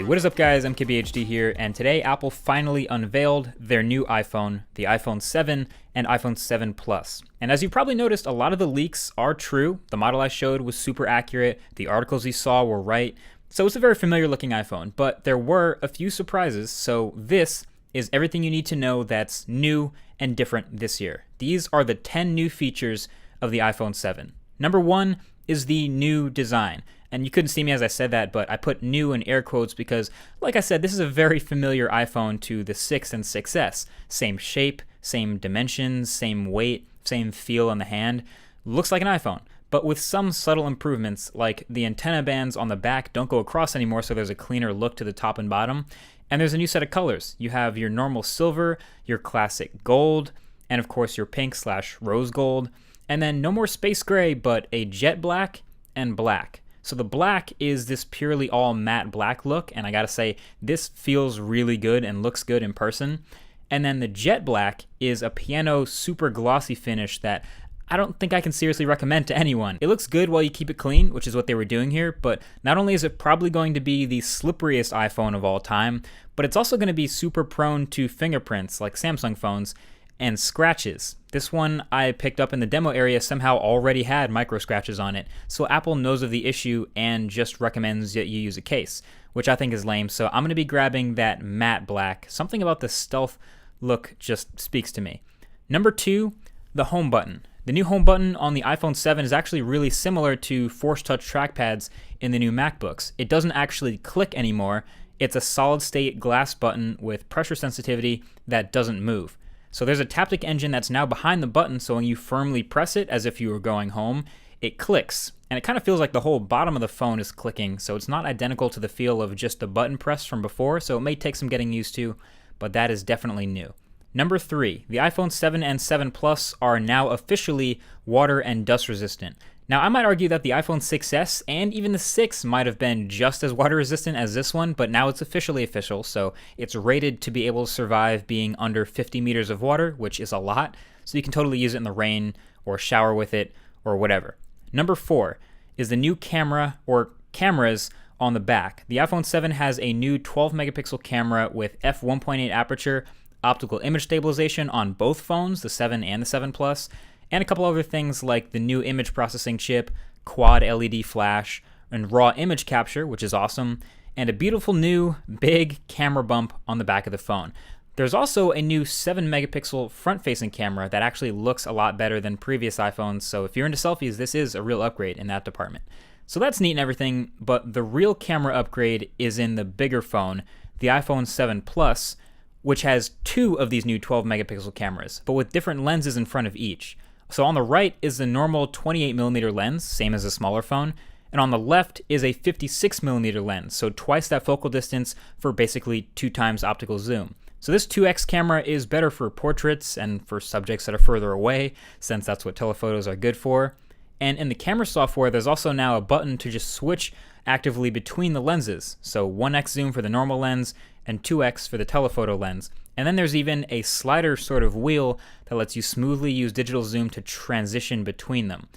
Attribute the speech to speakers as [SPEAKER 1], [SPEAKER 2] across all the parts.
[SPEAKER 1] Hey, what is up guys, MKBHD here, and today Apple finally unveiled their new iPhone, the iPhone 7 and iPhone 7 Plus. And as you probably noticed, a lot of the leaks are true. The model I showed was super accurate, the articles you saw were right, so it's a very familiar looking iPhone, but there were a few surprises, so this is everything you need to know that's new and different this year. These are the 10 new features of the iPhone 7. Number 1 is the new design. And you couldn't see me as I said that, but I put new in air quotes because, like I said, this is a very familiar iPhone to the 6 and 6S. Same shape, same dimensions, same weight, same feel on the hand. Looks like an iPhone, but with some subtle improvements, like the antenna bands on the back don't go across anymore, so there's a cleaner look to the top and bottom. And there's a new set of colors. You have your normal silver, your classic gold, and of course your pink/rose gold. And then no more space gray, but a jet black and black. So the black is this purely all matte black look, and I gotta say, this feels really good and looks good in person. And then the jet black is a piano super glossy finish that I don't think I can seriously recommend to anyone. It looks good while you keep it clean, which is what they were doing here, but not only is it probably going to be the slipperiest iPhone of all time, but it's also going to be super prone to fingerprints like Samsung phones and scratches. This one I picked up in the demo area somehow already had micro scratches on it, so Apple knows of the issue and just recommends that you use a case, which I think is lame, so I'm going to be grabbing that matte black. Something about the stealth look just speaks to me. Number 2, the home button. The new home button on the iPhone 7 is actually really similar to Force Touch trackpads in the new MacBooks. It doesn't actually click anymore. It's a solid-state glass button with pressure sensitivity that doesn't move. So there's a Taptic engine that's now behind the button, so when you firmly press it as if you were going home, it clicks. And it kind of feels like the whole bottom of the phone is clicking, so it's not identical to the feel of just the button press from before, so it may take some getting used to, but that is definitely new. Number 3, the iPhone 7 and 7 Plus are now officially water and dust resistant. Now, I might argue that the iPhone 6S and even the 6 might have been just as water resistant as this one, but now it's officially official, so it's rated to be able to survive being under 50 meters of water, which is a lot, so you can totally use it in the rain or shower with it or whatever. Number 4 is the new camera or cameras on the back. The iPhone 7 has a new 12 megapixel camera with f1.8 aperture, optical image stabilization on both phones, the 7 and the 7 Plus, and a couple other things like the new image processing chip, quad LED flash, and raw image capture, which is awesome, and a beautiful new big camera bump on the back of the phone. There's also a new 7 megapixel front-facing camera that actually looks a lot better than previous iPhones, so if you're into selfies, this is a real upgrade in that department. So that's neat and everything, but the real camera upgrade is in the bigger phone, the iPhone 7 Plus, which has 2 of these new 12 megapixel cameras, but with different lenses in front of each. So on the right is the normal 28mm lens, same as a smaller phone, and on the left is a 56mm lens, so twice that focal distance for basically 2 times optical zoom. So this 2x camera is better for portraits and for subjects that are further away, since that's what telephotos are good for. And in the camera software, there's also now a button to just switch actively between the lenses, so 1x zoom for the normal lens and 2x for the telephoto lens. And then there's even a slider sort of wheel that lets you smoothly use digital zoom to transition between them.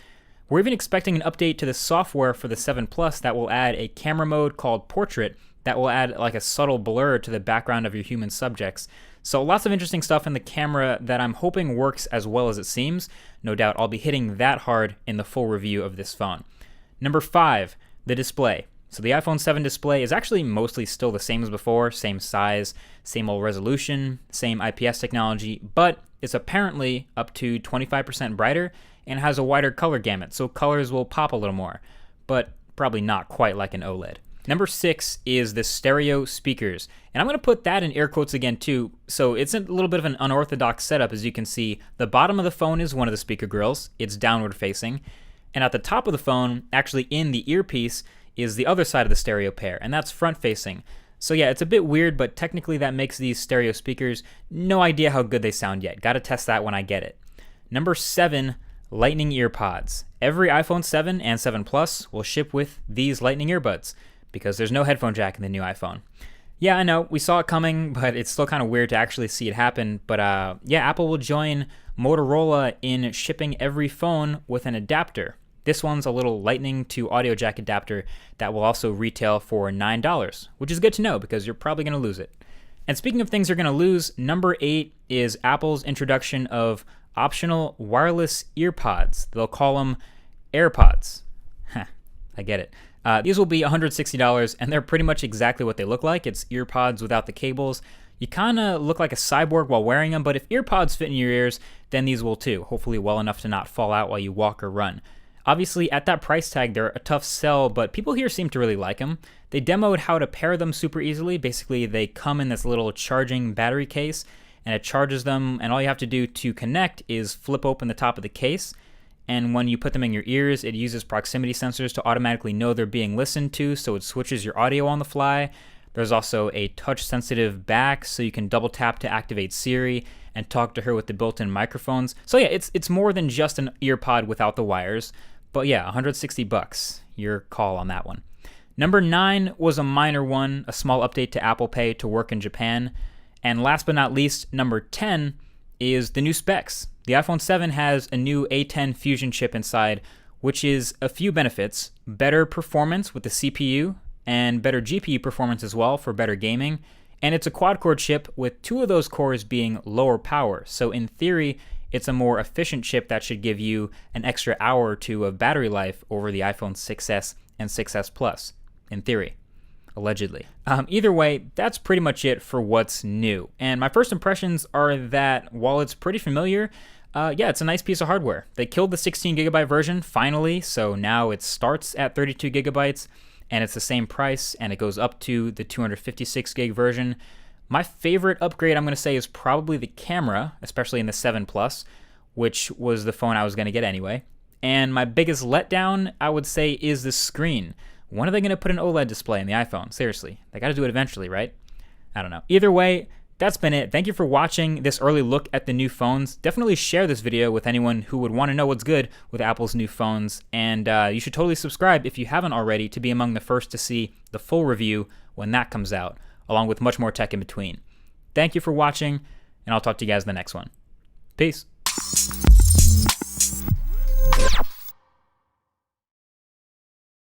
[SPEAKER 1] We're even expecting an update to the software for the 7 Plus that will add a camera mode called Portrait that will add like a subtle blur to the background of your human subjects. So lots of interesting stuff in the camera that I'm hoping works as well as it seems. No doubt I'll be hitting that hard in the full review of this phone. Number 5, the display. So the iPhone 7 display is actually mostly still the same as before, same size, same old resolution, same IPS technology, but it's apparently up to 25% brighter and has a wider color gamut, so colors will pop a little more, but probably not quite like an OLED. Number 6 is the stereo speakers, and I'm going to put that in air quotes again too, so it's a little bit of an unorthodox setup. As you can see, the bottom of the phone is one of the speaker grills, it's downward facing, and at the top of the phone, actually in the earpiece, is the other side of the stereo pair, and that's front facing. So yeah, it's a bit weird, but technically that makes these stereo speakers. No idea how good they sound yet. Gotta test that when I get it. Number 7, Lightning earpods. Every iPhone 7 and 7 Plus will ship with these Lightning earbuds, because there's no headphone jack in the new iPhone. Yeah, I know, we saw it coming, but it's still kind of weird to actually see it happen. But yeah, Apple will join Motorola in shipping every phone with an adapter. This one's a little lightning to audio jack adapter that will also retail for $9, which is good to know because you're probably going to lose it. And speaking of things you're going to lose, number 8 is Apple's introduction of optional wireless earpods. They'll call them AirPods. I get it. These will be $160, and they're pretty much exactly what they look like. It's earpods without the cables. You kind of look like a cyborg while wearing them, but if earpods fit in your ears, then these will too, hopefully well enough to not fall out while you walk or run. Obviously, at that price tag, they're a tough sell, but people here seem to really like them. They demoed how to pair them super easily. Basically, they come in this little charging battery case, and it charges them, and all you have to do to connect is flip open the top of the case. And when you put them in your ears, it uses proximity sensors to automatically know they're being listened to, so it switches your audio on the fly. There's also a touch-sensitive back, so you can double tap to activate Siri and talk to her with the built-in microphones. So yeah, it's more than just an earpod without the wires. But yeah, $160. Your call on that one. Number 9 was a minor one, a small update to Apple Pay to work in Japan. And last but not least, number 10 is the new specs. The iPhone 7 has a new A10 Fusion chip inside, which is a few benefits: better performance with the CPU, and better GPU performance as well for better gaming. And it's a quad-core chip with 2 of those cores being lower power. So in theory, it's a more efficient chip that should give you an extra hour or 2 of battery life over the iPhone 6s and 6s Plus, in theory. Allegedly. Either way, that's pretty much it for what's new. And my first impressions are that while it's pretty familiar, yeah, it's a nice piece of hardware. They killed the 16GB version finally, so now it starts at 32GB, and it's the same price, and it goes up to the 256GB version. My favorite upgrade, I'm going to say, is probably the camera, especially in the 7 Plus, which was the phone I was going to get anyway. And my biggest letdown, I would say, is the screen. When are they going to put an OLED display in the iPhone? Seriously, they got to do it eventually, right? I don't know. Either way, that's been it. Thank you for watching this early look at the new phones. Definitely share this video with anyone who would want to know what's good with Apple's new phones. And you should totally subscribe if you haven't already to be among the first to see the full review when that comes out, along with much more tech in between. Thank you for watching, and I'll talk to you guys in the next one. Peace.